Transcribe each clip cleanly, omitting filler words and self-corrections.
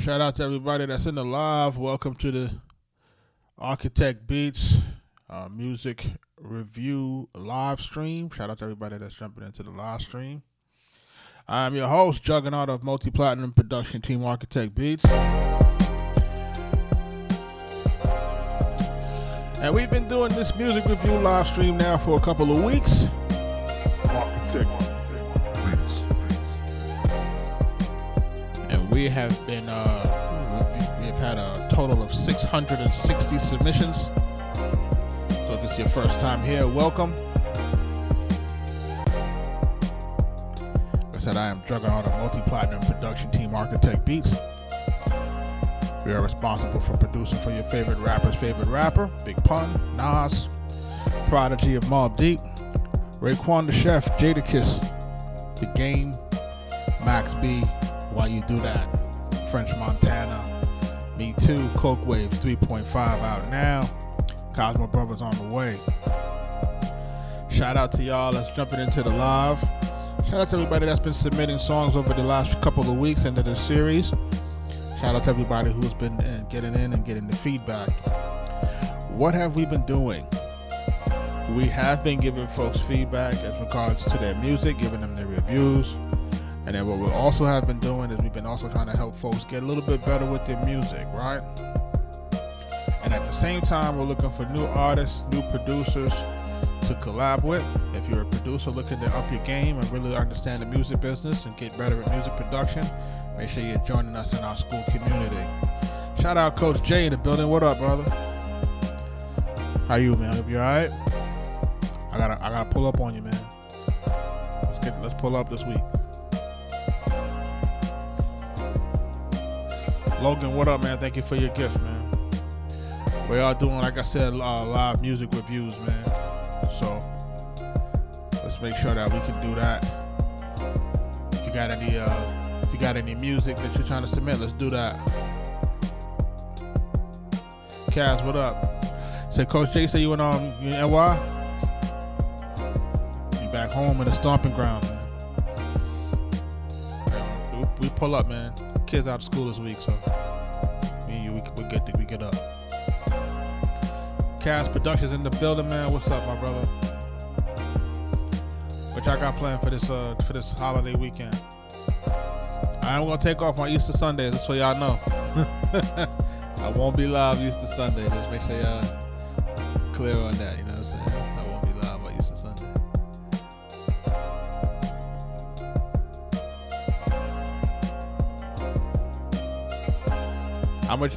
Shout out to everybody that's in the live. Welcome to the Arkatech Beatz music review live stream. Shout out to everybody that's jumping into the live stream. I'm your host, Juggernaut of multi-platinum production team Arkatech Beatz. And we've been doing this music review live stream now for a couple of weeks. Arkatech Beatz. And we have been, we've had a total of 660 submissions. So if it's your first time here, welcome. Like I said, I am Juggernaut of multi-platinum production team Arkatech Beatz. We are responsible for producing for your favorite rapper's favorite rapper, Big Pun, Nas, Prodigy of Mobb Deep, Raekwon the Chef, Jadakiss, The Game, Max B, Why You Do That, French Montana, Me Too, Coke Waves 3.5 out now, Cosmo Brothers on the way. Shout out to y'all that's jumping into the live. Shout out to everybody that's been submitting songs over the last couple of weeks into this series. Shout out to everybody who's been getting in and getting the feedback. What have we been doing? We have been giving folks feedback as regards to their music, giving them their reviews. And then what we also have been doing is we've been also trying to help folks get a little bit better with their music, right? And at the same time, we're looking for new artists, new producers to collab with. If you're a producer looking to up your game and really understand the music business and get better at music production, make sure you're joining us in our school community. Shout out Coach Jay in the building. What up, brother? How you, man? You all right? I gotta pull up on you, man. Let's pull up this week. Logan, what up, man? Thank you for your gift, man. We are doing, like I said, live music reviews, man. So let's make sure that we can do that. If you got any music that you're trying to submit, let's do that. Kaz, what up? Say, Coach J, say you in NY? You back home in the stomping ground, man. We pull up, man. Kids out of school this week, so me and you, we get up. Kaz Productions in the building, man. What's up, my brother? What y'all got planned for this holiday weekend? I'm gonna take off on Easter Sunday, just so y'all know. I won't be live Easter Sunday. Just make sure y'all clear on that, you know what I'm saying? I won't be live on Easter Sunday.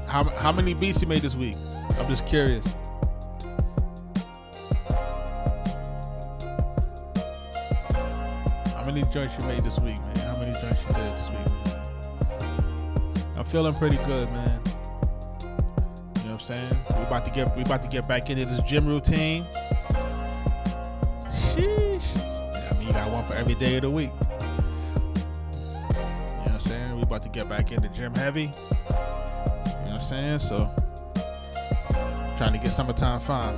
How many beats you made this week? I'm just curious. How many joints you made this week, man? How many joints you did this week, man? I'm feeling pretty good, man. You know what I'm saying? We about to get back into this gym routine. Sheesh. I mean, you got one for every day of the week. You know what I'm saying? We about to get back into gym heavy. You know what I'm saying? So, trying to get summertime fun.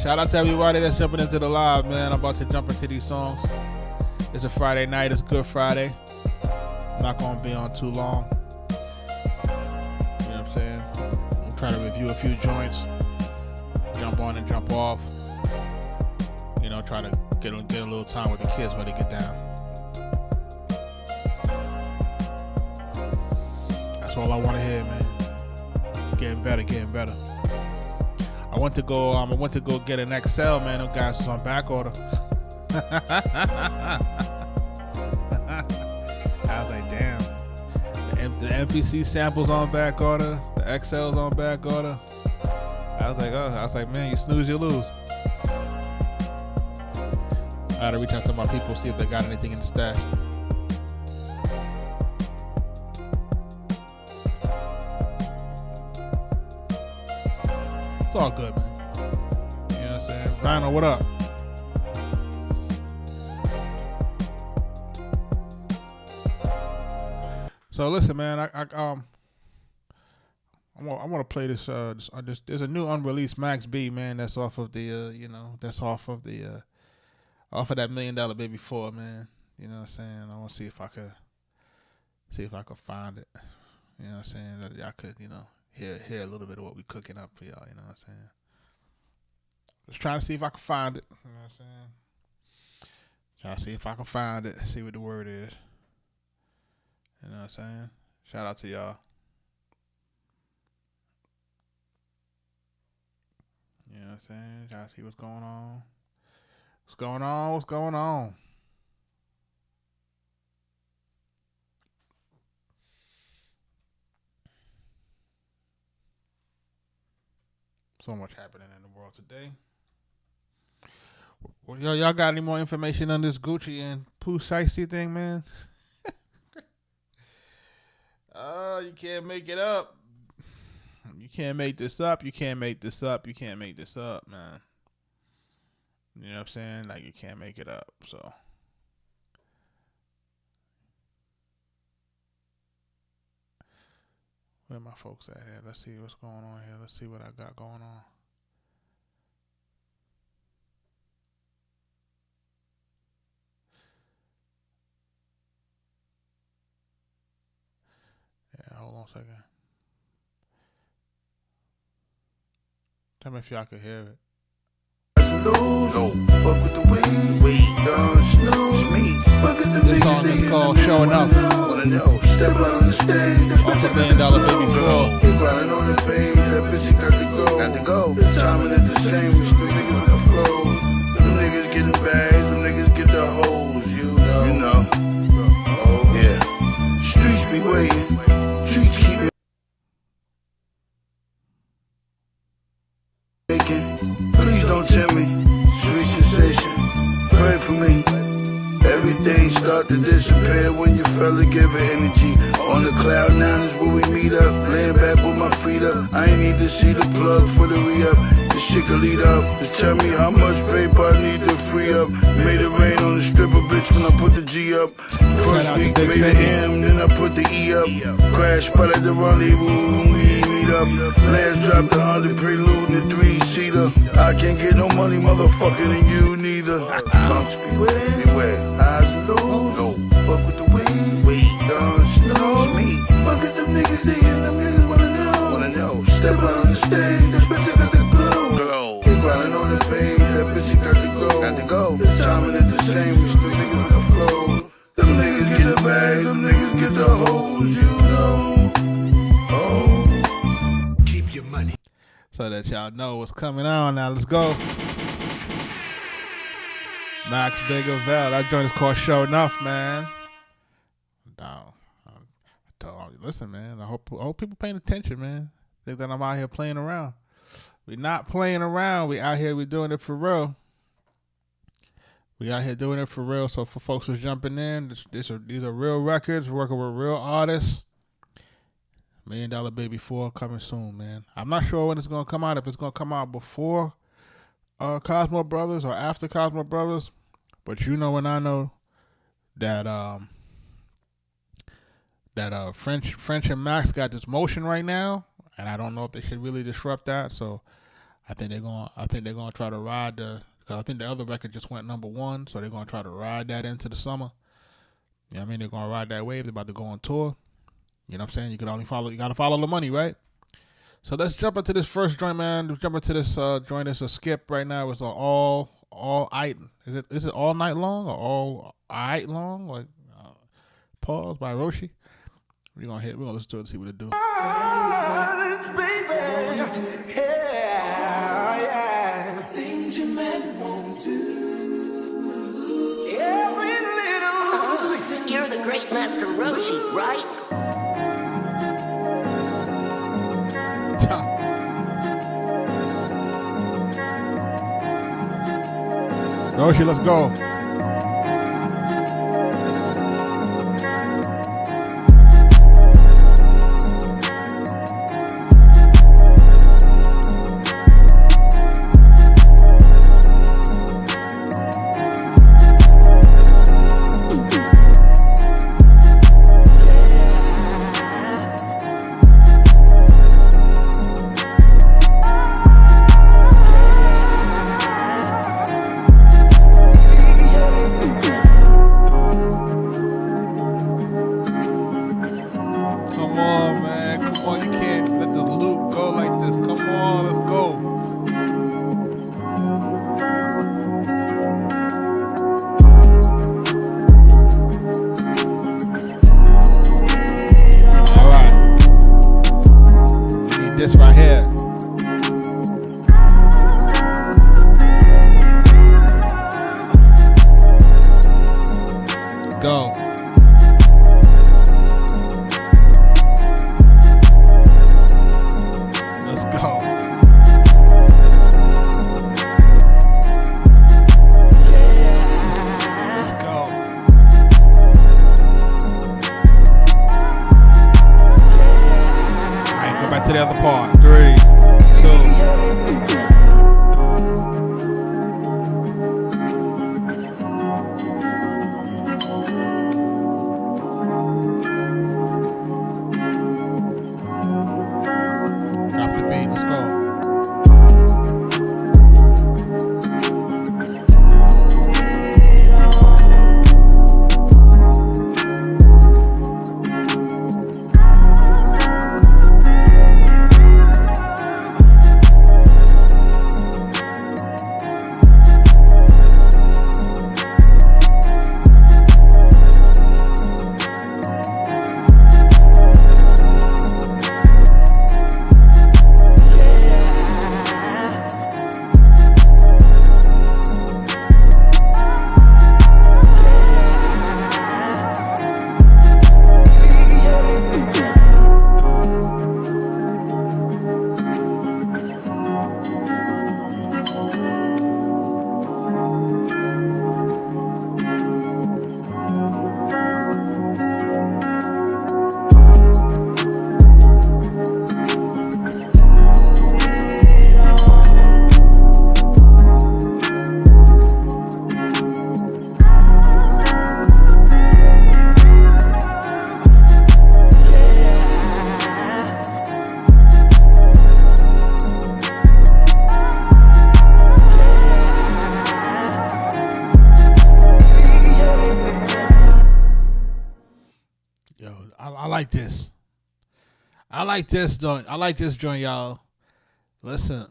Shout out to everybody that's jumping into the live, man. I'm about to jump into these songs. It's a Friday night. It's Good Friday. I'm not going to be on too long. You know what I'm saying? I'm trying to review a few joints. Jump on and jump off. You know, try to get a little time with the kids when they get down. That's all I want to hear, man. Getting better. I went to go get an XL, man. Those guys was on back order. I was like, damn. The MPC samples on back order, the XL's on back order. I was like, man, you snooze, you lose. I had to reach out to my people, see if they got anything in the stash. It's all good, man. You know what I'm saying? Rhino, what up? So listen, man, I want to play this. There's a new unreleased Max B, man. That's off of the off of that $1 Million Baby 4, man. You know what I'm saying? I want to see if I could find it. You know what I'm saying? That y'all could, hear a little bit of what we cooking up for y'all. You know what I'm saying? Just trying to see if I can find it. You know what I'm saying? Trying to see if I can find it. See what the word is. You know what I'm saying? Shout out to y'all. You know what I'm saying? Trying to see what's going on. What's going on? What's going on? So much happening in the world today. Well, y'all got any more information on this Gucci and Pooh Shiesty thing, man? Oh, you can't make it up. You can't make this up. You can't make this up. You can't make this up, man. You know what I'm saying? Like, you can't make it up, so. Where my folks at here? Let's see what's going on here. Let's see what I got going on. Yeah, hold on a second. Tell me if y'all can hear it. No, fuck with the weed, don't snooze me. Fuck with the this song is called Showing Up. Wanna know, step out on the stage. Off $1 billion baby floor. He grinding on the page, that bitch got to go. Got to go. The timing is the same, we still niggas with the flow. Them niggas get the bags, them niggas get the hoes, you know. Oh yeah, streets be waiting, streets keep it. Please don't tempt me, sweet sensation, pray for me. Everything start to disappear when you fella give it energy. On the cloud nine is where we meet up, laying back with my feet up. I ain't need to see the plug for the re-up, this shit can lead up. Just tell me how much paper I need to free up. Made it rain on the stripper bitch when I put the G up. First week made it M, then I put the E up. Crash spot at the rendezvous, we meet up. Last dropped 100 prelude in the 3-seater. I can't get no money, motherfucker, and you neither. Punks beware, highs and lows. No, fuck with the weed, don't snooze me. Fuck with them niggas, they and them niggas wanna know. Step out on the stage, this bitch got the glow. He grinding on the page, that bitch got to go. The timing is the same, we still niggas with the flow. Them niggas get the bag, them niggas get the hoes, you know. Oh, keep your money. So that y'all know what's coming on now. Let's go. Max Bigger Vel. That joint is called Show Enough, man. Listen, man. I hope people paying attention, man. Think that I'm out here playing around. We not playing around. We out here. We doing it for real. We out here doing it for real. So for folks who's jumping in, these are real records. We're working with real artists. $1 Million Baby 4 coming soon, man. I'm not sure when it's gonna come out. If it's gonna come out before Cosmo Brothers or after Cosmo Brothers, but you know and I know that French and Max got this motion right now, and I don't know if they should really disrupt that. So I think they're gonna try to ride because I think the other record just went #1, so they're gonna try to ride that into the summer. You know what I mean? They're gonna ride that wave. They're about to go on tour. You know what I'm saying? You gotta follow the money, right? So let's jump into this first joint, man. Let's jump into this joint. It's a skip right now. It's all night. Is it all night long or all night long? Like Pause by Roshi. We're gonna listen to it and see what it do. Things you men won't do. Every little. You're the great master Roshi, right? Roshi, let's go. Come on, man. Come on. You can't let the loop go like this. Come on. Let's go. All right. We need this right here. Go. Let's go. Let's go. All right, go back to the other part. 3, 2. Drop the beat. Let's go. Yo, I like this. I like this joint. I like this joint, y'all. Listen,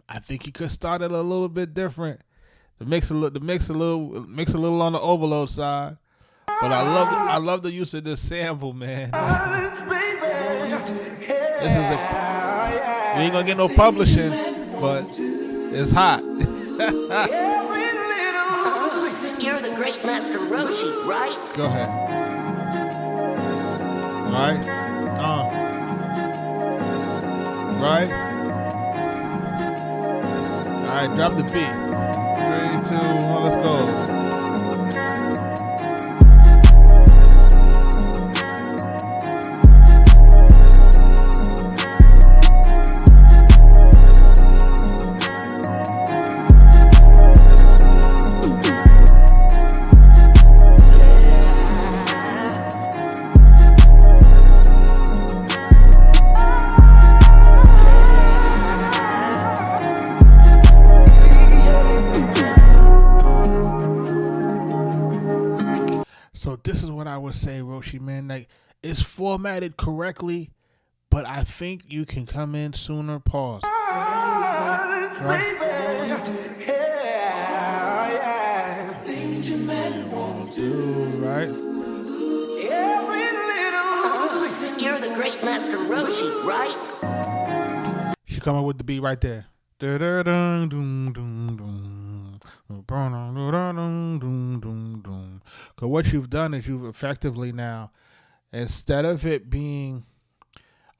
I think you could start it a little bit different. The mix a little on the overload side. But I love the use of this sample, man. This is you ain't gonna get no publishing, but it's hot. You're the great Master Roshi, right? Go ahead. Right? Right? Alright, drop the beat. 3, 2, 1, let's go. So this is what I would say, Roshi, man. Like, it's formatted correctly, but I think you can come in sooner. Pause. Right? Things you men won't do. Right? You're the great Master Roshi, right? She come up with the beat right there. Because what you've done is you've effectively now, instead of it being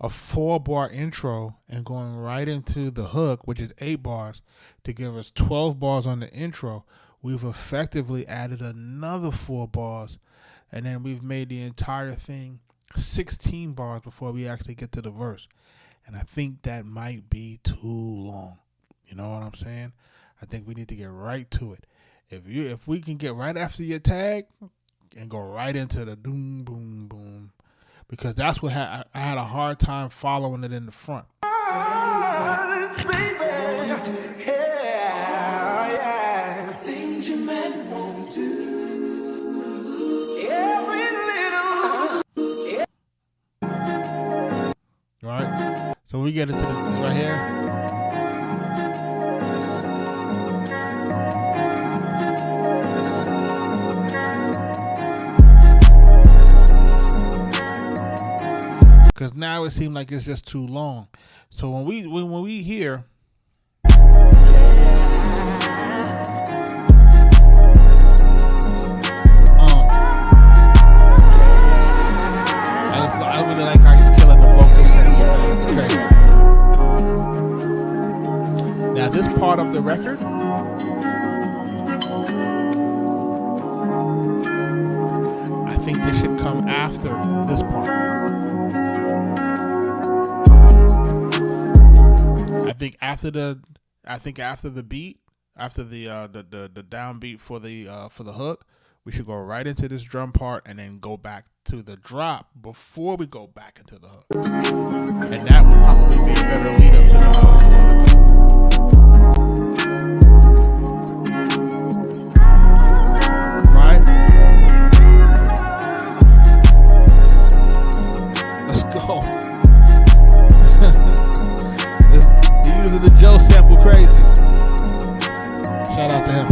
a 4-bar intro and going right into the hook, which is 8 bars, to give us 12 bars on the intro, we've effectively added another 4 bars, and then we've made the entire thing 16 bars before we actually get to the verse. And I think that might be too long. You know what I'm saying? I think we need to get right to it. If we can get right after your tag and go right into the doom, boom, boom, because that's what I had a hard time following it in the front. Things you men won't do. right? So we get into this right here. Because now it seems like it's just too long. So when we hear I really like how he's killing the vocal sample. It's crazy. Now this part of the record, I think this should come after this part. I think after the beat, after the downbeat for the hook, we should go right into this drum part and then go back to the drop before we go back into the hook. And that would probably be a better lead up to the hook. Right? Let's go. You're using the Joe sample crazy. Shout out to him.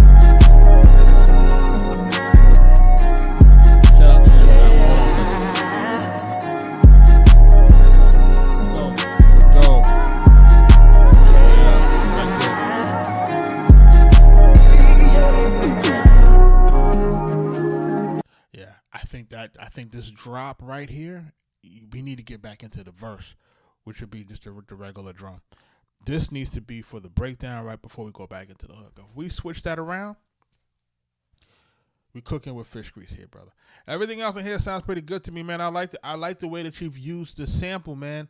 I think this drop right here, we need to get back into the verse, which would be just the regular drum. This needs to be for the breakdown right before we go back into the hook. If we switch that around, we cooking with fish grease here, brother. Everything else in here sounds pretty good to me, man. I like the way that you've used the sample, man.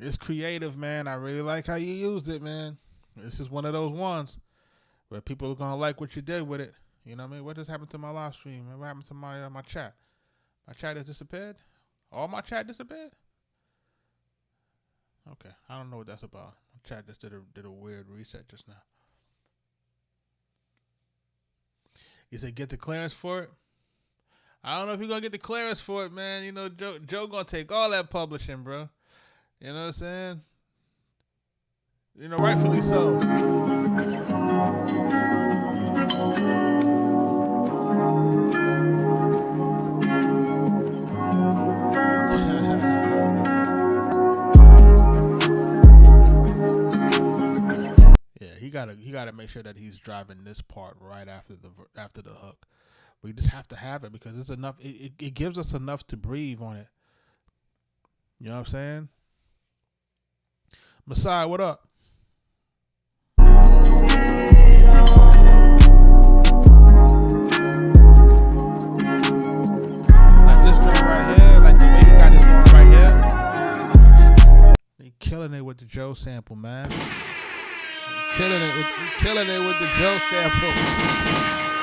It's creative, man. I really like how you used it, man. This is one of those ones where people are gonna like what you did with it. You know what I mean? What just happened to my live stream? What happened to my chat? My chat has disappeared? All my chat disappeared? Okay, I don't know what that's about. My chat just did a weird reset just now. You said get the clearance for it? I don't know if you're going to get the clearance for it, man. You know, Joe going to take all that publishing, bro. You know what I'm saying? You know, rightfully so. He gotta make sure that he's driving this part right after the hook. We just have to have it because it's enough. It gives us enough to breathe on it. You know what I'm saying? Messiah, what up? Like this drum right here, like the way he got this going right here. He killing it with the Joe sample, man. Killing it with the Joe sample.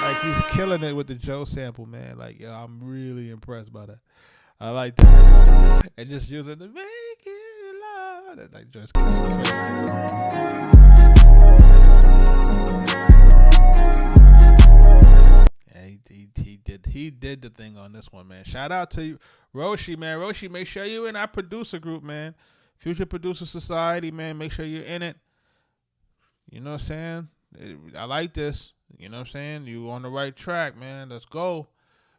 Like he's killing it with the Joe sample, man. Like, yo, I'm really impressed by that. I like that. And just using the make it loud. That's like just crazy. Yeah, he did the thing on this one, man. Shout out to you, Roshi, man. Roshi, make sure you're in our producer group, man. Future Producer Society, man. Make sure you're in it. You know what I'm saying? I like this. You know what I'm saying? You on the right track, man. Let's go.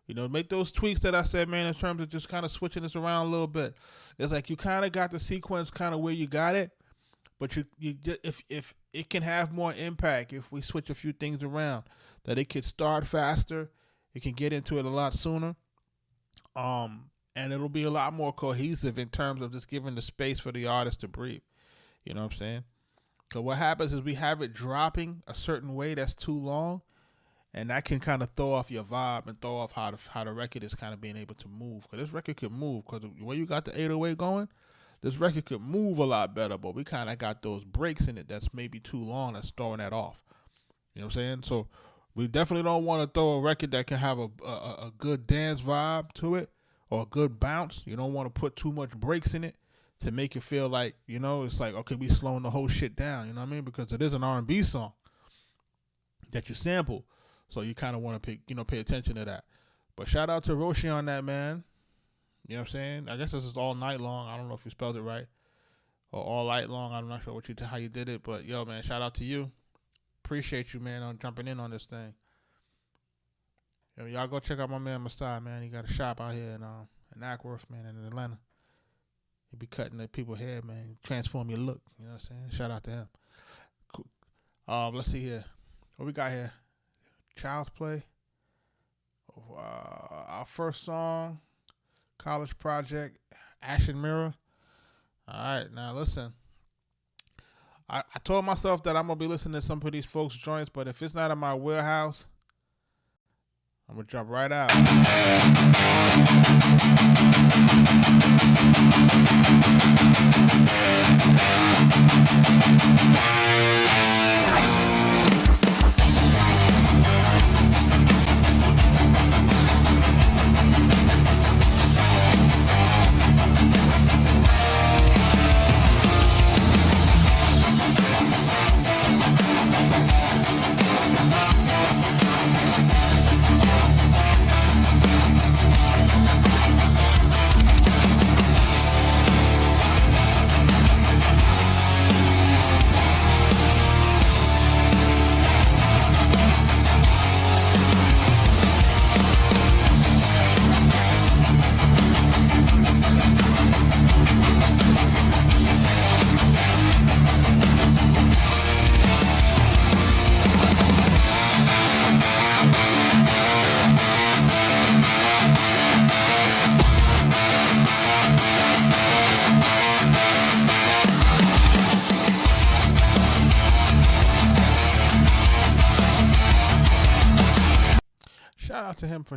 You know, make those tweaks that I said, man, in terms of just kind of switching this around a little bit. It's like you kind of got the sequence kind of where you got it, but if it can have more impact if we switch a few things around, that it could start faster, it can get into it a lot sooner, and it'll be a lot more cohesive in terms of just giving the space for the artist to breathe. You know what I'm saying? So what happens is we have it dropping a certain way that's too long, and that can kind of throw off your vibe and throw off how the record is kind of being able to move. Because this record could move. Because when you got the 808 going, this record could move a lot better. But we kind of got those breaks in it that's maybe too long that's throwing that off. You know what I'm saying? So we definitely don't want to throw a record that can have a good dance vibe to it or a good bounce. You don't want to put too much breaks in it to make it feel like, you know, it's like, okay, we slowing the whole shit down, you know what I mean? Because it is an R&B song that you sample, so you kind of want to pay attention to that. But shout out to Roshi on that, man. You know what I'm saying? I guess this is all night long. I don't know if you spelled it right. or all night long. I'm not sure how you did it, but yo, man, shout out to you. Appreciate you, man, on jumping in on this thing. Yo, y'all go check out my man Masai, man. He got a shop out here in Ackworth, man, in Atlanta. He be cutting the people's hair, man. Transform your look. You know what I'm saying? Shout out to him. Cool. Let's see here. What we got here? Child's Play. Our first song, College Project, Action Mirror. All right, now listen. I told myself that I'm going to be listening to some of these folks' joints, but if it's not in my warehouse, I'm going to jump right out.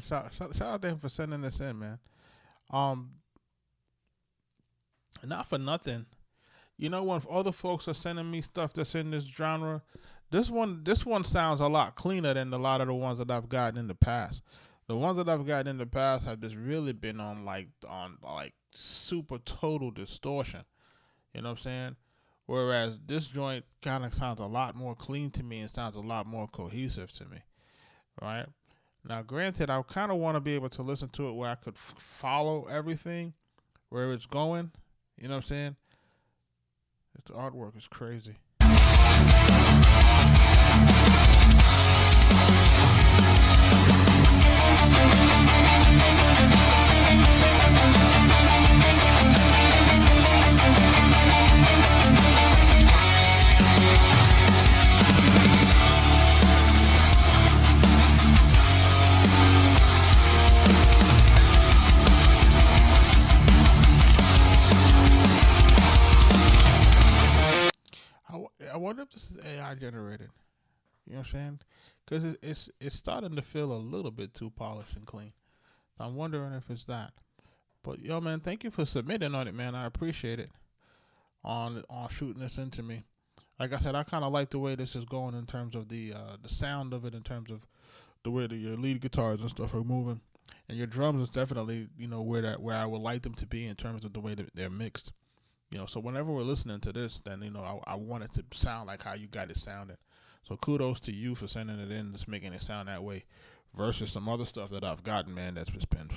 Shout out to him for sending this in, man. Not for nothing. You know, when other folks are sending me stuff that's in this genre, this one sounds a lot cleaner than a lot of the ones that I've gotten in the past. The ones that I've gotten in the past have just really been on like super total distortion. You know what I'm saying? Whereas this joint kind of sounds a lot more clean to me and sounds a lot more cohesive to me. Right? Now, granted, I kind of want to be able to listen to it where I could follow everything, where it's going. You know what I'm saying? The artwork is crazy. I wonder if this is AI generated. You know what I'm saying? Because it's starting to feel a little bit too polished and clean. I'm wondering if it's that. But yo, man, thank you for submitting on it, man. I appreciate it. On shooting this into me. Like I said, I kind of like the way this is going in terms of the sound of it, in terms of the way that your lead guitars and stuff are moving, and your drums is definitely, you know, where I would like them to be in terms of the way that they're mixed. You know, so whenever we're listening to this, then, you know, I want it to sound like how you got it sounding. So kudos to you for sending it in, just making it sound that way, versus some other stuff that I've gotten, man, that's just been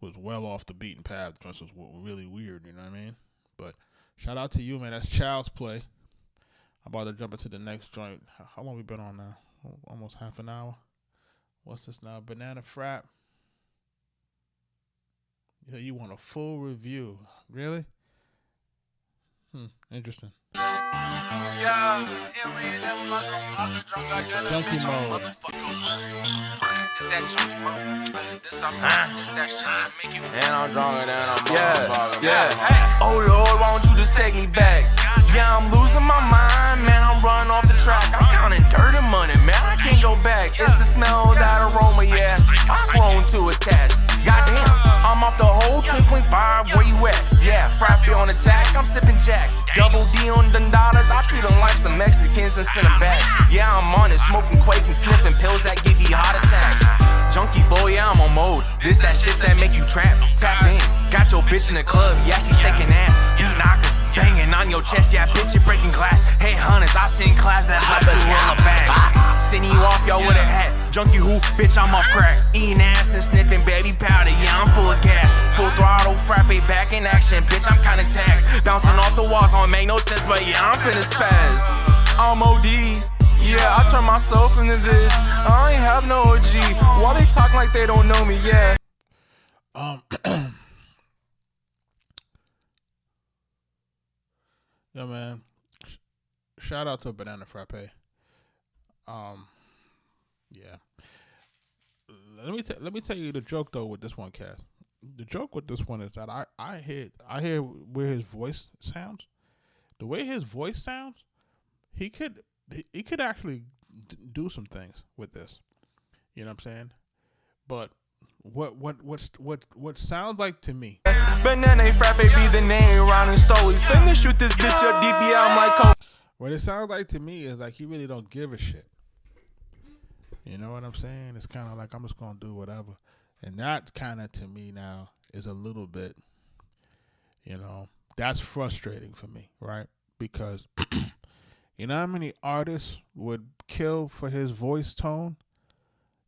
was well off the beaten path. This was really weird, you know what I mean? But shout out to you, man. That's Child's Play. I'm about to jump into the next joint. How long we been on now? Almost half an hour. What's this now? Banana Frap. Yeah, you want a full review. Really? Interesting. Yeah, Junkie mode. It's that junkie mode. This that shit that make you. And I'm drunker than a motherfucker. Yeah. Oh Lord, why don't you just take me back? Yeah, I'm losing my mind, man. I'm running off the track. I'm counting dirt and money, man. I can't go back. It's the smell of that aroma, yeah. I'm grown to attach. Goddamn, I'm off the whole 3.5. Where you at? Yeah, frappe on attack. I'm sipping Jack. Double D on them dollars. I treat them like some Mexicans and send them back. Yeah, I'm on it, smoking quake and sniffing pills that give you heart attacks. Junkie boy, yeah, I'm on mode. This that shit that make you trap. Tap in. Got your bitch in the club. Yeah, she shaking ass. Beat knockers. Banging on your chest, yeah, bitch, you breaking glass. Hey, hunters, I seen claps that like you in a bag. Send you off, yo, with a hat. Junkie who? Bitch, I'm off crack. Eating ass and sniffing baby powder. Yeah, I'm full of gas. Full throttle, frappe back in action. Bitch, I'm kinda taxed. Bouncing off the walls don't make no sense, but yeah, I'm finna spaz. I'm OD. Yeah, I turn myself into this. I ain't have no OG. Why they talk like they don't know me? Yeah. Yeah, man. Shout out to Banana Frappe. Yeah. Let me tell you the joke though with this one, Cass. The joke with this one is that I hear where his voice sounds. The way his voice sounds, he could actually do some things with this. You know what I'm saying? But what sounds like to me. Banana Frappe be the name around in stories. Finna shoot this bitch up DBM like Kobe. What it sounds like to me is like he really don't give a shit. You know what I'm saying? It's kind of like I'm just gonna do whatever, and that kind of to me now is a little bit, you know, that's frustrating for me, right? Because you know how many artists would kill for his voice tone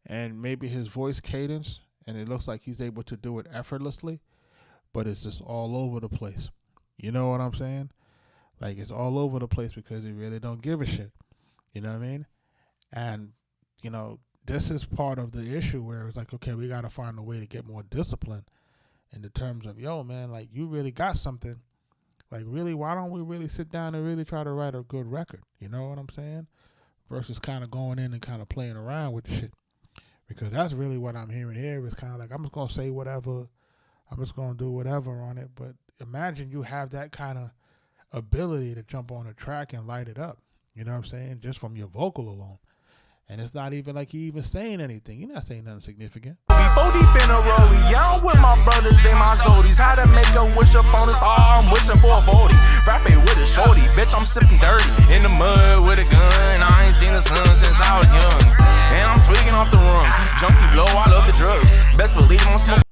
and maybe his voice cadence, and it looks like he's able to do it effortlessly, but it's just all over the place. You know what I'm saying? Like it's all over the place because he really don't give a shit. You know what I mean? And you know, this is part of the issue where it's like, okay, we got to find a way to get more discipline in the terms of, yo, man, like you really got something. Like really, why don't we really sit down and really try to write a good record? You know what I'm saying? Versus kind of going in and kind of playing around with the shit. Because that's really what I'm hearing here. It's kind of like, I'm just going to say whatever. I'm just going to do whatever on it. But imagine you have that kind of ability to jump on a track and light it up. You know what I'm saying? Just from your vocal alone. And it's not even like he even saying anything. You're not saying nothing significant. Before deep in a rollie, yeah, I'm with my brothers, they my zodies. How to make a wish upon us all, I'm wishing for a 40. Frappe with a shorty, bitch, I'm sipping dirty. In the mud with a gun, I ain't seen the sun since I was young. And I'm tweaking off the rum, junkie blow, I love the drugs. Best believe I'm smoking.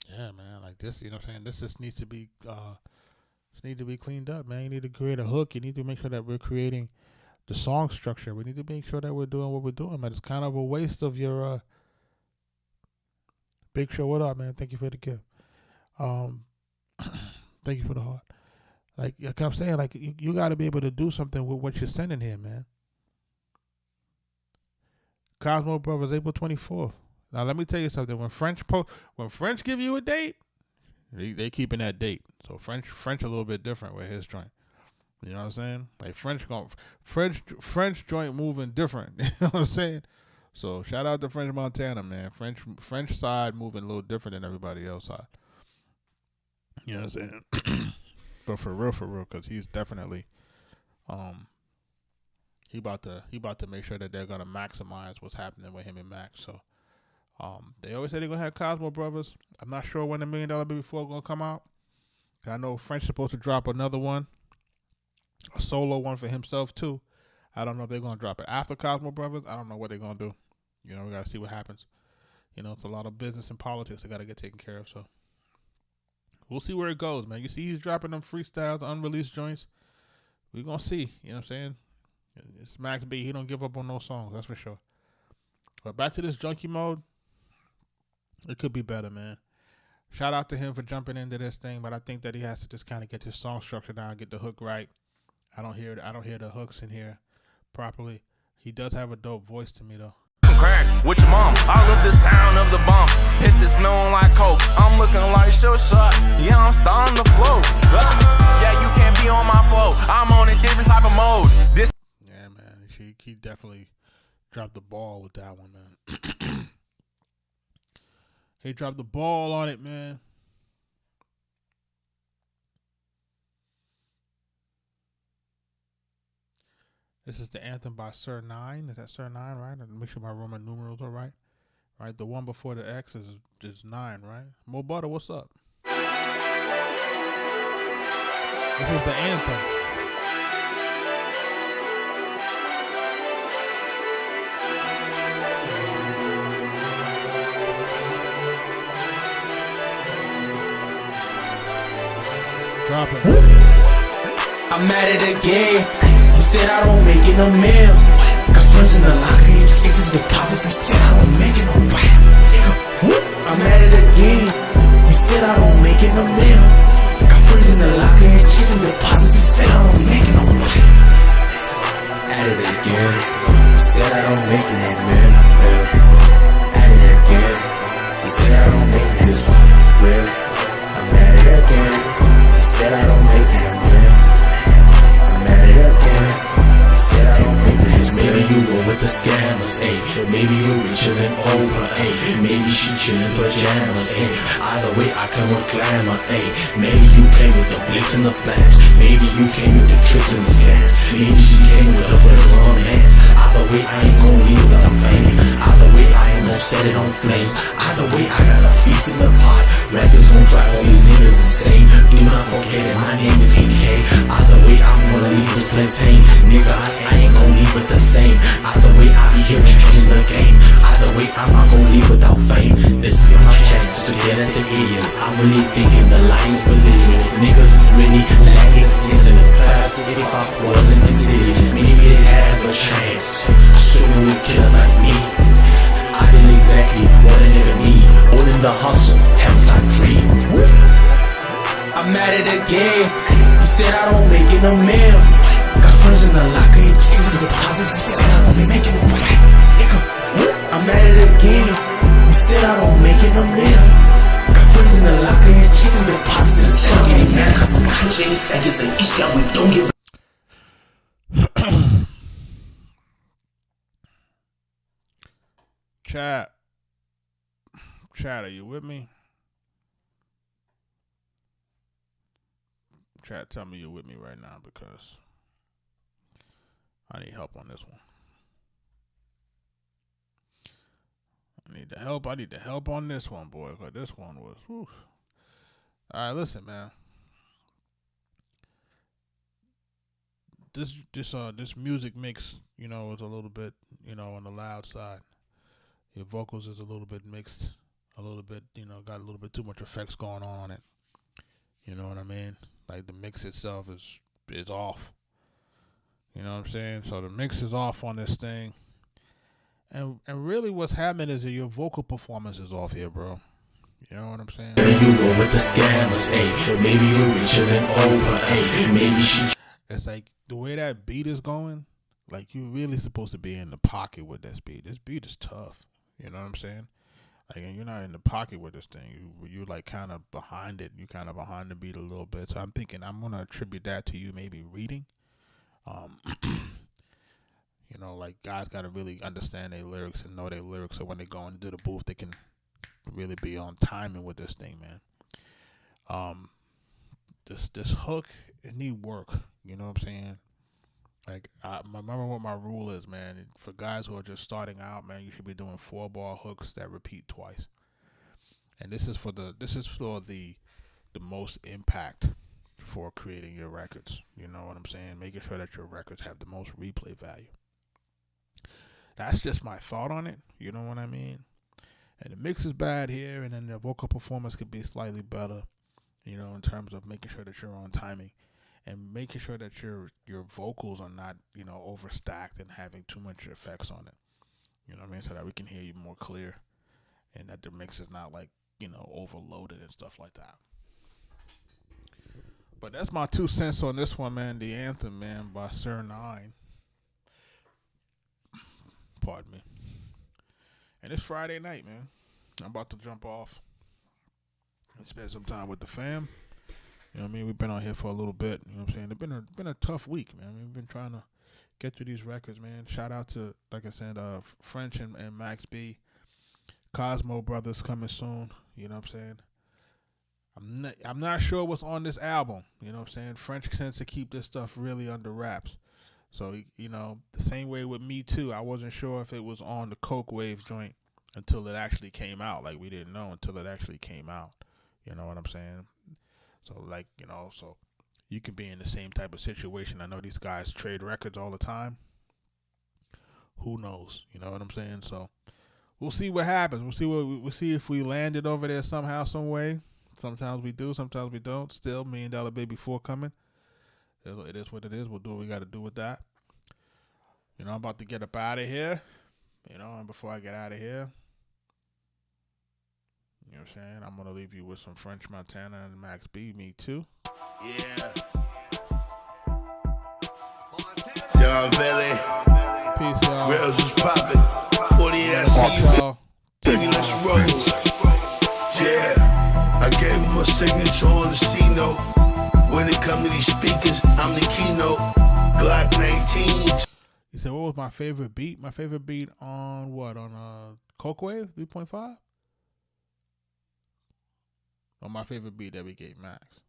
Yeah, man, like this, you know what I'm saying? This just needs to be, cleaned up, man. You need to create a hook. You need to make sure that we're creating the song structure. We need to make sure that we're doing what we're doing, man. It's kind of a waste of your Big Show. What up, man? Thank you for the gift. Thank you for the heart. Like I'm saying, like you got to be able to do something with what you're sending here, man. Cosmo Brothers, April 24th. Now let me tell you something. When French give you a date, they keeping that date. So French a little bit different with his joint. You know what I'm saying? Like French joint moving different. You know what I'm saying? So shout out to French Montana, man. French side moving a little different than everybody else side. You know what I'm saying? But for real, because he's definitely he about to make sure that they're gonna maximize what's happening with him and Max. So they always say they're gonna have Cosmo Brothers. I'm not sure when the $1 Million Baby 4 is gonna come out. I know French's supposed to drop another one. A solo one for himself too. I don't know if they're gonna drop it after Cosmo Brothers. I don't know what they're gonna do. You know, we gotta see what happens. You know, it's a lot of business and politics that gotta get taken care of. So we'll see where it goes, man. You see, he's dropping them freestyles, unreleased joints. We're gonna see. You know what I'm saying? It's Max B. He don't give up on no songs, that's for sure. But back to this junkie mode. It could be better, man. Shout out to him for jumping into this thing, but I think that he has to just kind of get his song structure down, get the hook right. I don't hear the hooks in here properly. He does have a dope voice to me though. Crack with your mom, I love the sound of the bump. It's just smelling like coke. I'm looking like Short Shot. Yeah, I'm starting to flow. Yeah, you can't be on my flow. I'm on a different type of mode. Yeah, man. He definitely dropped the ball with that one, man. He dropped the ball on it, man. This is the anthem by Sir 9. Is that Sir 9, right? Make sure my Roman numerals are right. Right, the one before the X is 9, right? Mo Butter, what's up? This is the anthem. Drop it. I'm at it again. You said I don't make it no meal. Got friends in the locker, you just chasing deposits. You said I don't make it no rap, nigga. I'm at it again. You said I don't make it no mail. Got friends in the locker and chasing deposits. You said I don't make it no rap. At it again. You said I don't make it no mail. At it again. You said I don't make it this one. Well, I'm at it again. You said I don't make it no mail. I'm at it again. You said I don't make it this. Maybe you go with the scammers, ayy. Maybe you richer than Oprah, ayy. Maybe she chillin' pajamas, ayy. Either way, I come with glamour, ayy. Maybe you came with the blitz and the blast. Maybe you came with the tricks and the scams. Maybe she came with the flips on hands. Either way, I ain't gon' leave without fame. Either way, I ain't gon' set it on flames. Either way, I got a feast in the pot. Rappers gon' drive all these niggas insane. Do not forget it, my name is EK. Either way, I'm gonna leave this plantain. Nigga, I ain't gon' leave it the same. Either way, I be here changing the game. Either way, I'm not gon' leave without fame. This is my chance to get at the idiots. I'm really thinking the lions believe me. Niggas really lacking into the past. If I wasn't in cities, maybe they'd have a chance. Swimming with killers like me, I did exactly what a nigga need. Owning the hustle, helps I dream. I'm at it again. You said I don't make it no mail. Got friends in the locker and chasing deposits. You said I don't make it no rap, nigga. I'm at it again. You said I don't make it no mail. Got friends in the locker and chasing deposits. You said I don't make it cause I'm not 20 seconds and each guy we don't give. Chat, are you with me? Chat, tell me you're with me right now because I need help on this one. I need the help on this one, boy, because this one was, whew. All right, listen, man. This music mix, is a little bit, on the loud side. Your vocals is a little bit mixed, a little bit, got a little bit too much effects going on it. You know what I mean? Like the mix itself is off. You know what I'm saying? So the mix is off on this thing. And really what's happening is that your vocal performance is off here, bro. You know what I'm saying? Maybe you go with the scammers, ayy. Maybe you richer than Oprah, ayy. Maybe she. It's like the way that beat is going, like you're really supposed to be in the pocket with this beat. This beat is tough. You know what I'm saying? Like, and you're not in the pocket with this thing. You're like kind of behind it. You're kind of behind the beat a little bit. So I'm thinking I'm gonna attribute that to you maybe reading. Like guys gotta really understand their lyrics and know their lyrics, so when they go into the booth, they can really be on timing with this thing, man. This hook, it need work. You know what I'm saying? Like, I remember what my rule is, man. For guys who are just starting out, man, you should be doing 4-bar hooks that repeat twice. And this is for the most impact for creating your records. You know what I'm saying? Making sure that your records have the most replay value. That's just my thought on it. You know what I mean? And the mix is bad here, and then the vocal performance could be slightly better, in terms of making sure that you're on timing. And making sure that your vocals are not, overstacked and having too much effects on it. You know what I mean? So that we can hear you more clear. And that the mix is not like, overloaded and stuff like that. But that's my 2 cents on this one, man. The Anthem, man, by Sir 9. Pardon me. And it's Friday night, man. I'm about to jump off and spend some time with the fam. You know what I mean? We've been on here for a little bit. You know what I'm saying? It's been a tough week, man. We've been trying to get through these records, man. Shout out to, like I said, French and Max B. Cosmo Brothers coming soon. You know what I'm saying? I'm not sure what's on this album. You know what I'm saying? French tends to keep this stuff really under wraps. So, the same way with Me Too. I wasn't sure if it was on the Coke Wave joint until it actually came out. Like, we didn't know until it actually came out. You know what I'm saying? So, so you can be in the same type of situation. I know these guys trade records all the time. Who knows? You know what I'm saying? So, we'll see what happens. We'll see if we landed over there somehow, some way. Sometimes we do, sometimes we don't. Still, $1 Million Baby 4 coming. It is what it is. We'll do what we got to do with that. I'm about to get up out of here. You know, and before I get out of here, you know what I'm saying? I'm going to leave you with some French Montana and Max B, Me Too. Yeah. Y'all Valley. Peace, y'all. Rails was poppin'. 48 hours. Y'all. Baby, let's roll. Yeah. I gave him a signature on the C-note. When it come to these speakers, I'm the keynote. Glock 19. You said, what was my favorite beat? My favorite beat on what? On Coke Wave 3.5? Or my favorite beat that we gave Max?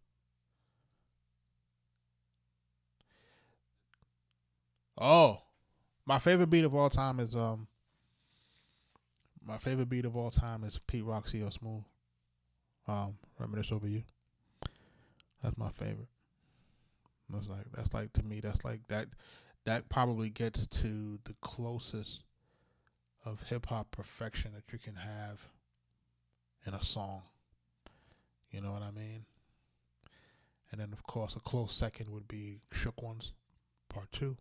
Oh, my favorite beat of all time is Pete Rock, C.O. Smooth. Reminisce Over You. That's my favorite. That's like to me, that's like that probably gets to the closest of hip hop perfection that you can have in a song. You know what I mean? And then of course a close second would be Shook Ones, Part 2.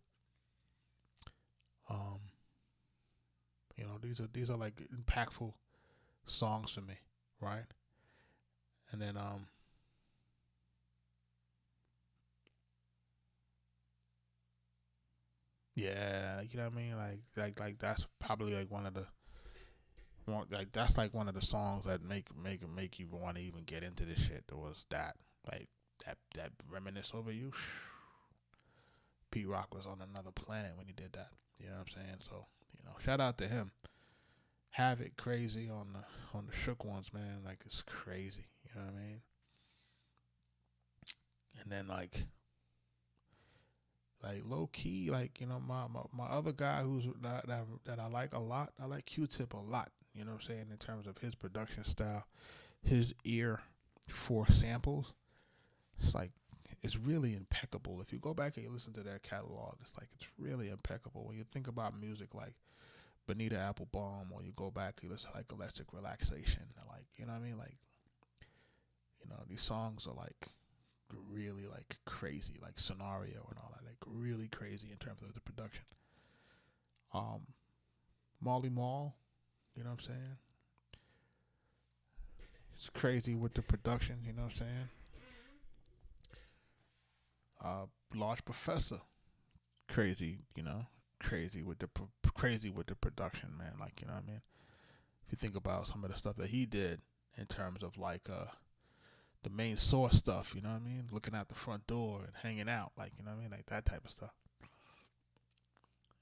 You know, these are like impactful songs to me, right? And then yeah, you know what I mean? Like that's probably like one of the songs that make you want to even get into this shit. There was that Reminisce Over You. Pete Rock was on another planet when he did that. You know what I'm saying? So, you know, shout out to him. Have It Crazy on the Shook Ones, man. Like, it's crazy. You know what I mean? And then like low key, like, you know, my other guy who's that I like a lot. I like Q-Tip a lot. You know what I'm saying? In terms of his production style, his ear for samples. It's really impeccable. If you go back and you listen to their catalog, it's really impeccable. When you think about music like Bonita Applebaum, or you go back and you listen to like Electric Relaxation, like, you know what I mean? Like, you know, these songs are like really like crazy, like Scenario and all that, like really crazy in terms of the production. Marley Marl, you know what I'm saying? It's crazy with the production, you know what I'm saying? Large Professor, crazy with the production, man. Like, you know what I mean? If you think about some of the stuff that he did in terms of like the main source stuff, you know what I mean? Looking out the front door and hanging out, like, you know what I mean? Like that type of stuff.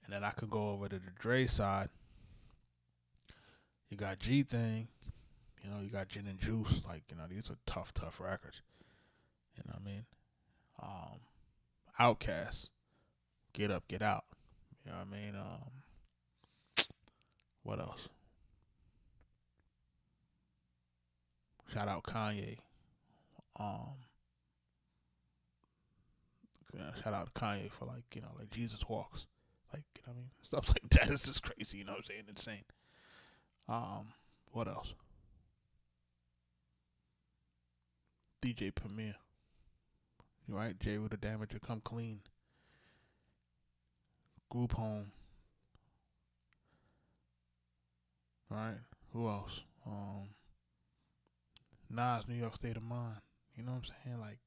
And then I could go over to the Dre side. You got G Thing, you know, you got Gin and Juice, like, you know, these are tough records. You know what I mean? Outkast, Get Up, Get Out. You know what I mean? What else? Shout out Kanye. Shout out to Kanye for, like, you know, like Jesus Walks. Like, you know what I mean? Stuff like that is just crazy, you know what I'm saying? Insane. What else? DJ Premier. You right? Jay with the Damage, Come Clean. Group Home. Alright, who else? Nas, New York State of Mind. You know what I'm saying? Like,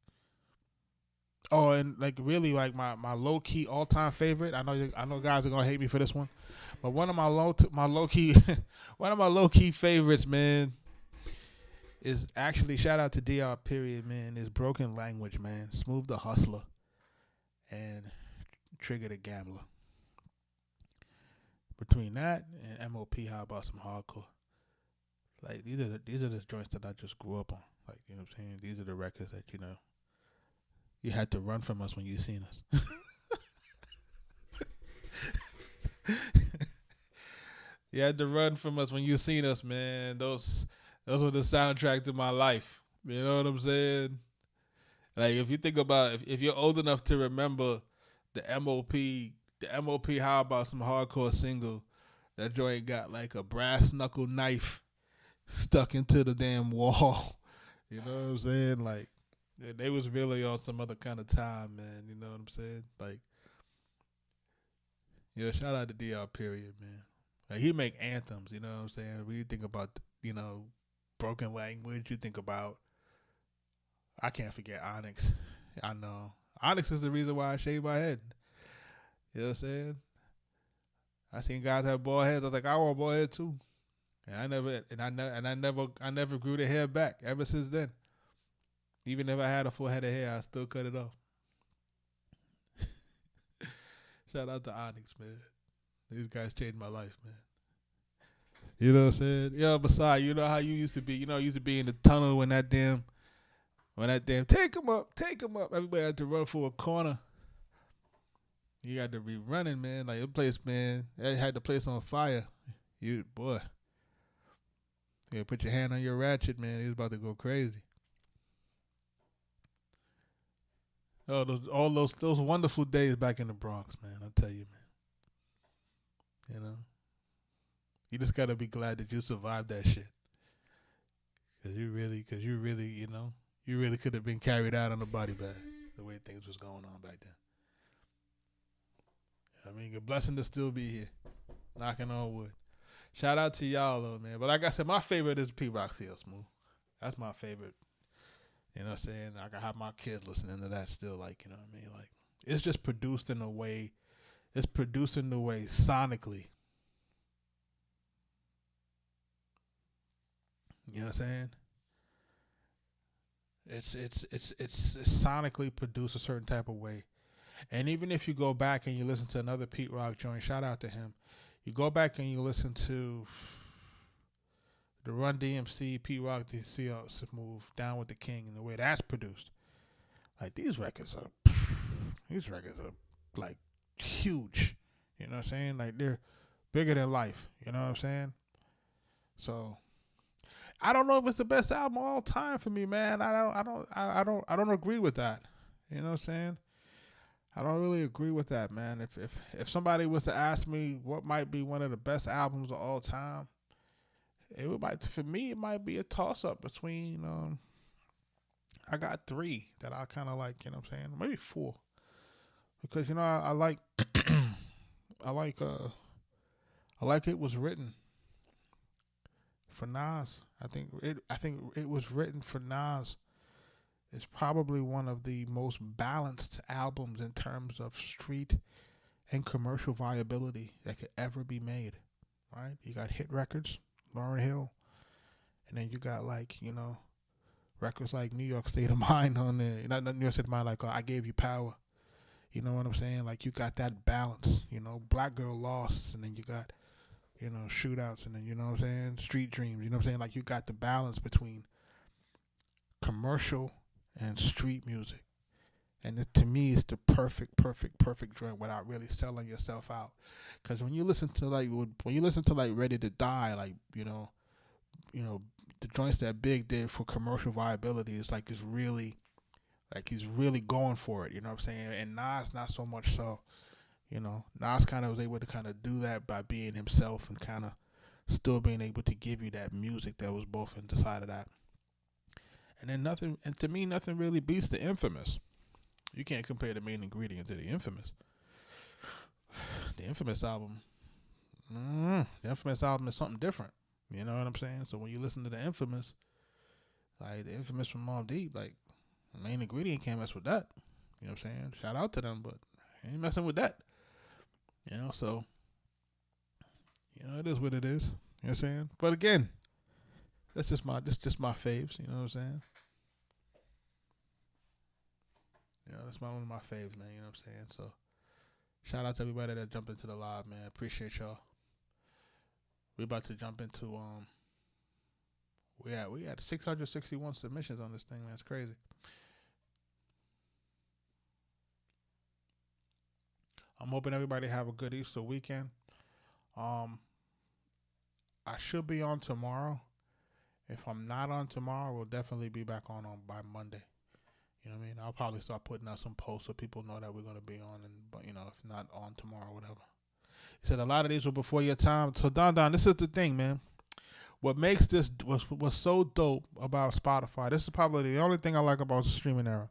oh, and like really, like my low key all time favorite. I know guys are gonna hate me for this one, but one of my low key favorites, man, is actually, shout out to DR Period, man, is Broken Language, man. Smooth the Hustler and Trigger the Gambler. Between that and MOP, how about some hardcore? Like, these are the joints that I just grew up on. Like, you know what I'm saying? These are the records that, you know, you had to run from us when you seen us. You had to run from us when you seen us, man. Those were the soundtrack to my life. You know what I'm saying? Like, if you think about, if you're old enough to remember the MOP, How About Some Hardcore single, that joint got like a brass knuckle knife stuck into the damn wall. You know what I'm saying? Like, they was really on some other kind of time, man. You know what I'm saying? Like, yeah, shout out to DR Period, man. Like, he make anthems, you know what I'm saying? When you think about, broken language, you think about, I can't forget Onyx. I know. Onyx is the reason why I shaved my head. You know what I'm saying? I seen guys have bald heads. I was like, I want a bald head too. And I never grew the hair back ever since then. Even if I had a full head of hair, I still cut it off. Shout out to Onyx, man. These guys changed my life, man. You know what I'm saying? Yeah, besides, you know how you used to be. You know, you used to be in the tunnel when that damn, take him up. Everybody had to run for a corner. You got to be running, man. Like, the place, man, they had the place on fire. You put your hand on your ratchet, man. He was about to go crazy. Oh, those wonderful days back in the Bronx, man. I'll tell you, man. You know, you just gotta be glad that you survived that shit. Cause you really, you really could have been carried out on a body bag the way things was going on back then. I mean, a blessing to still be here, knocking on wood. Shout out to y'all though, man. But like I said, my favorite is P-Rock CL Smooth. That's my favorite. You know what I'm saying? I can have my kids listening to that still, like, you know what I mean? Like, it's just produced in a way, sonically. You know what I'm saying? It's sonically produced a certain type of way. And even if you go back and you listen to another Pete Rock joint, shout out to him. You go back and you listen to the Run DMC, Pete Rock, CL Smooth, Down with the King, and the way that's produced. Like, these records are like huge. You know what I'm saying? Like, they're bigger than life. You know what I'm saying? So I don't know if it's the best album of all time for me, man. I don't agree with that. You know what I'm saying? I don't really agree with that, man. If somebody was to ask me what might be one of the best albums of all time, for me it might be a toss up between I got 3 that I kind of like, you know what I'm saying? Maybe 4. Because I like I like It Was Written for Nas. I think It Was Written for Nas is probably one of the most balanced albums in terms of street and commercial viability that could ever be made, right? You got hit records, Lauryn Hill, and then you got records like New York State of Mind on there. Not New York State of Mind, like I Gave You Power. You know what I'm saying? Like, you got that balance, Black Girl Lost, and then you got, Shootouts, and then, you know what I'm saying? Street Dreams, you know what I'm saying? Like, you got the balance between commercial and street music. And to me, it's the perfect joint without really selling yourself out. Because when you listen to Ready to Die, like, the joints that Big did for commercial viability is like he's really going for it. You know what I'm saying? And Nas not so much so. Nas kind of was able to kind of do that by being himself and kind of still being able to give you that music that was both inside of that. And then to me, nothing really beats the Infamous. You can't compare the Main Ingredient to the Infamous. The Infamous album is something different. You know what I'm saying? So when you listen to the Infamous, like the Infamous from Mobb Deep, like the Main Ingredient can't mess with that. You know what I'm saying? Shout out to them, but I ain't messing with that. So it is what it is. You know what I'm saying? But again, that's just my faves. You know what I'm saying? That's one of my faves, man. You know what I'm saying? So shout out to everybody that jumped into the live, man. Appreciate y'all. We about to jump into we had 661 submissions on this thing, man. It's crazy. I'm hoping everybody have a good Easter weekend. I should be on tomorrow. If I'm not on tomorrow, we'll definitely be back on by Monday. You know what I mean? I'll probably start putting out some posts so people know that we're going to be on, but if not on tomorrow, whatever. He said a lot of these were before your time. So Don, this is the thing, man. What makes this was so dope about Spotify. This is probably the only thing I like about the streaming era.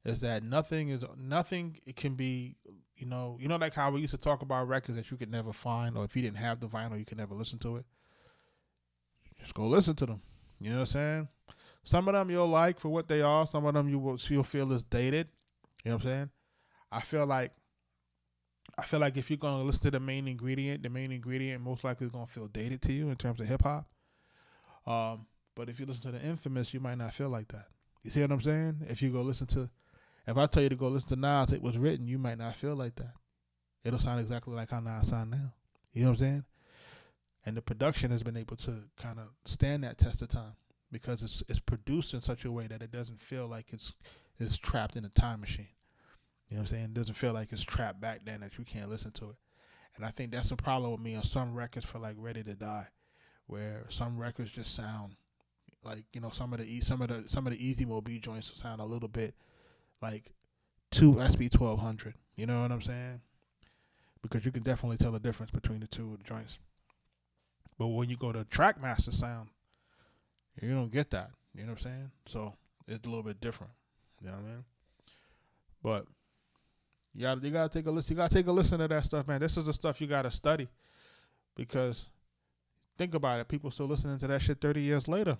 is that nothing it can be, like how we used to talk about records that you could never find, or if you didn't have the vinyl, you could never listen to it. Just go listen to them. You know what I'm saying? Some of them you'll like for what they are. Some of them you'll feel is dated. You know what I'm saying? I feel like if you're gonna listen to the main ingredient most likely is gonna feel dated to you in terms of hip hop. But if you listen to the Infamous, you might not feel like that. You see what I'm saying? If I tell you to go listen to Nas, It Was Written, you might not feel like that. It'll sound exactly like how Nas sound now. You know what I'm saying? And the production has been able to kind of stand that test of time because it's produced in such a way that it doesn't feel like it's trapped in a time machine. You know what I'm saying? It doesn't feel like it's trapped back then that you can't listen to it. And I think that's a problem with me on some records for like Ready to Die, where some records just sound like, some of the Easy Mo B joints sound a little bit like too SB 1200. You know what I'm saying? Because you can definitely tell the difference between the two joints. But when you go to Trackmaster sound, you don't get that. You know what I'm saying? So it's a little bit different. You know what I mean? But you gotta take a listen. You gotta take a listen to that stuff, man. This is the stuff you gotta study, because think about it. People still listening to that shit 30 years later.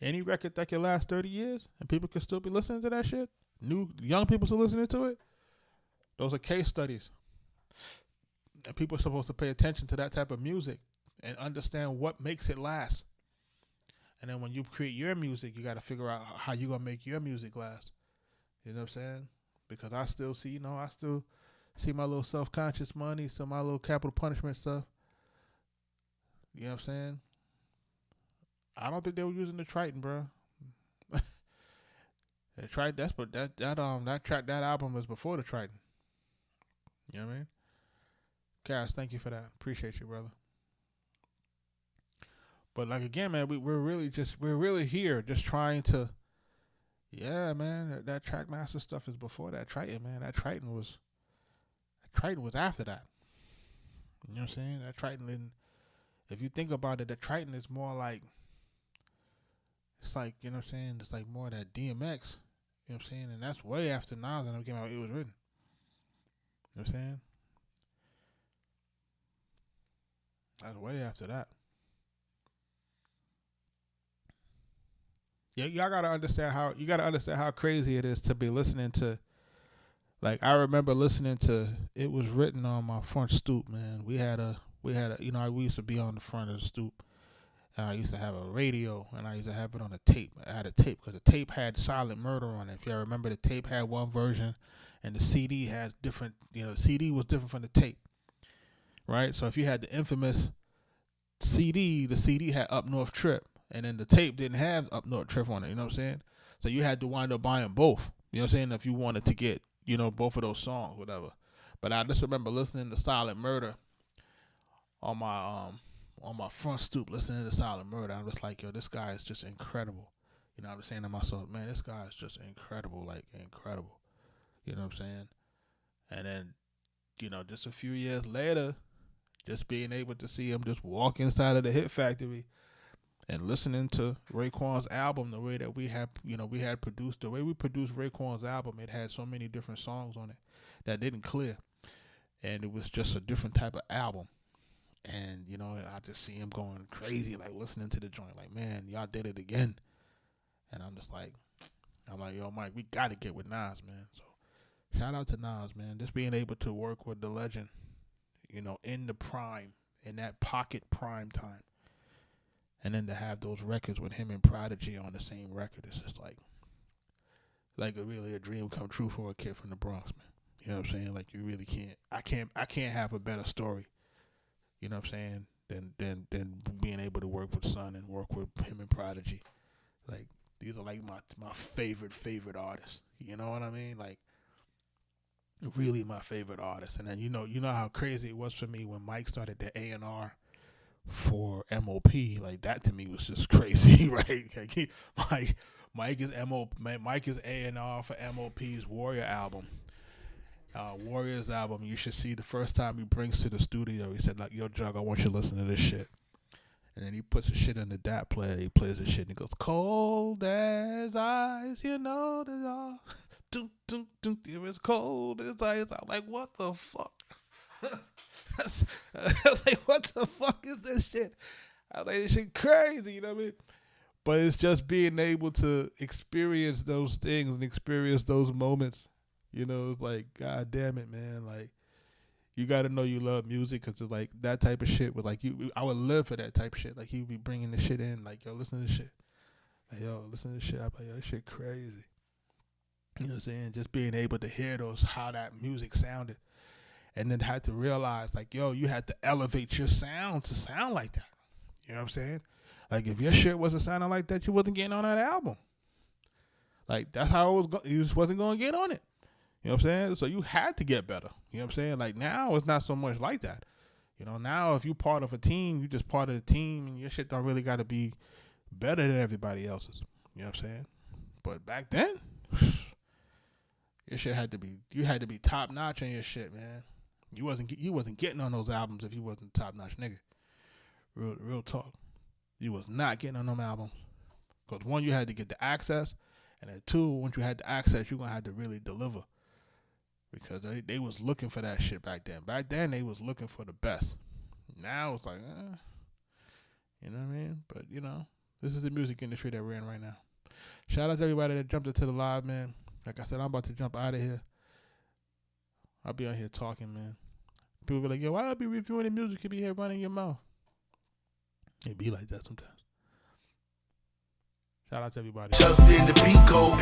Any record that can last 30 years and people can still be listening to that shit. Young people still listening to it. Those are case studies. And people are supposed to pay attention to that type of music and understand what makes it last. And then when you create your music, you got to figure out how you're going to make your music last. You know what I'm saying? Because I still see my little self-conscious money, some of my little Capital Punishment stuff. You know what I'm saying? I don't think they were using the Triton, bro. The Triton, that album was before the Triton. You know what I mean? Cass, thank you for that. Appreciate you, brother. But like again, man, we're really here just trying to, yeah, man. That Trackmaster stuff is before that Triton, man. That Triton was after that. You know what I'm saying? That Triton didn't. If you think about it, the Triton is more like, it's like, you know what I'm saying? It's like more that DMX. You know what I'm saying? And that's way after Nas and came out. It Was Written. You know what I'm saying? That's way after that. Yeah, y'all gotta understand how crazy it is to be listening to. Like, I remember listening to It Was Written on my front stoop, man. We used to be on the front of the stoop. And I used to have a radio, and I used to have it on a tape. I had a tape because the tape had Silent Murder on it. If y'all remember, the tape had one version, and the CD had different. The CD was different from the tape, right? So if you had the infamous CD, the CD had Up North Trip, and then the tape didn't have Up North Trip on it. You know what I'm saying? So you had to wind up buying both. You know what I'm saying? If you wanted to get, both of those songs, whatever. But I just remember listening to Silent Murder on my front stoop, listening to Silent Murder. I'm just like, yo, this guy is just incredible. I was saying to myself, man, this guy is just incredible, like incredible. You know what I'm saying? And then, just a few years later, just being able to see him just walk inside of the Hit Factory and listening to Raekwon's album the way that we had produced, the way we produced Raekwon's album, it had so many different songs on it that didn't clear. And it was just a different type of album. And, I just see him going crazy, like listening to the joint, like, man, y'all did it again. And I'm like, yo, Mike, we got to get with Nas, man. So shout out to Nas, man. Just being able to work with the legend, in the prime, in that pocket prime time. And then to have those records with him and Prodigy on the same record, it's just like really a dream come true for a kid from the Bronx, man. You know what I'm saying? Like, you really can't. I can't have a better story. You know what I'm saying? Than being able to work with Son and work with him and Prodigy. Like, these are like my favorite artists. You know what I mean? Like, really my favorite artists. And then you know how crazy it was for me when Mike started the A&R for MOP. Like, that to me was just crazy, right? Like, Mike is A&R for MOP's Warrior album. Warriors album. You should see the first time he brings to the studio. He said, like, yo, Jug, I want you to listen to this shit. And then he puts the shit in the DAT player. He plays the shit and he goes, cold as ice, you know the all. It was cold as ice. I'm like, what the fuck? I was like, what the fuck is this shit? I was like, this shit crazy, you know what I mean? But it's just being able to experience those things and experience those moments. You know, it's like, God damn it, man. Like, you got to know you love music because it's like that type of shit was like, I would live for that type of shit. Like, he would be bringing the shit in, like, yo, listen to this shit. Like, yo, listen to this shit. I'm like, yo, this shit crazy. You know what I'm saying? Just being able to hear how that music sounded. And then had to realize, like, yo, you had to elevate your sound to sound like that. You know what I'm saying? Like, if your shit wasn't sounding like that, you wasn't getting on that album. Like, that's how it was. You just wasn't going to get on it. You know what I'm saying? So you had to get better. You know what I'm saying? Like, now it's not so much like that. You know, now if you part of a team, you just part of the team, and your shit don't really got to be better than everybody else's. You know what I'm saying? But back then, your shit had to be. You had to be top notch in your shit, man. You wasn't getting on those albums if you wasn't top notch nigga. Real talk. You was not getting on them albums. Because one, you had to get the access, and then two, once you had the access, you're gonna have to really deliver. Because they was looking for that shit back then. Back then they was looking for the best. Now it's like, you know what I mean? But you know, this is the music industry that we're in right now. Shout out to everybody that jumped into the live, man. Like I said, I'm about to jump out of here. I'll be out here talking, man. People be like, yo, why I be reviewing the music? You be here running your mouth. It be like that sometimes. Shout out to everybody. Tucked in the Pico.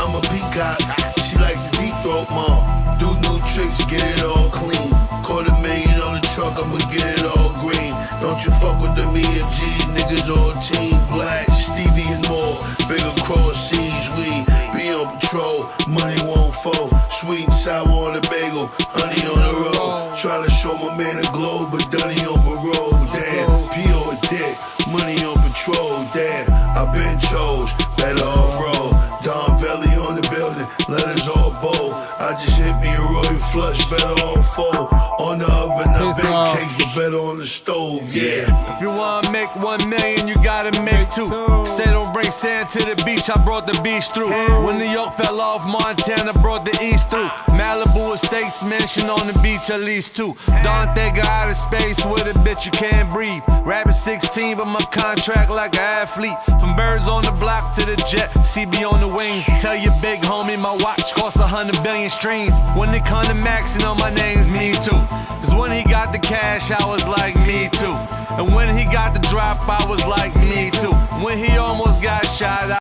I'm a peacock. She like the deep throat, mom. Do new tricks, get it all clean. $250,000 on the truck, I'ma get it all green. Don't you fuck with the EMG, niggas all team black. Stevie and more, bigger cross seas, we be on patrol. Money won't fall. Sweet and sour on the bagel, honey on the road. Trying to show my man a glow, but Dunny on parole. Damn, P.O. a dick, money on patrol. Damn, I been chose, better off roll. Don Valley on the building, letters all bold. I just hit me a royal flush, better on fold. On the oven, I bake cakes, but better on the stove, yeah. If you wanna make 1 million, you gotta make 2. Say don't bring sand to the beach, I brought the beach through. When New York fell off, Montana brought the east through. Malibu estates mentioned on the beach at least 2. Dante got out of space with a bitch you can't breathe. Rapping 16, but my contract like an athlete. From birds on the block to the jet, CB on the wings. Tell your big homie my watch costs 100 billion streams. When it come to maxing on my name's me too. Cause when he got the cash, I was like me too. And when he got the drop, I was like me too. When he almost got shot,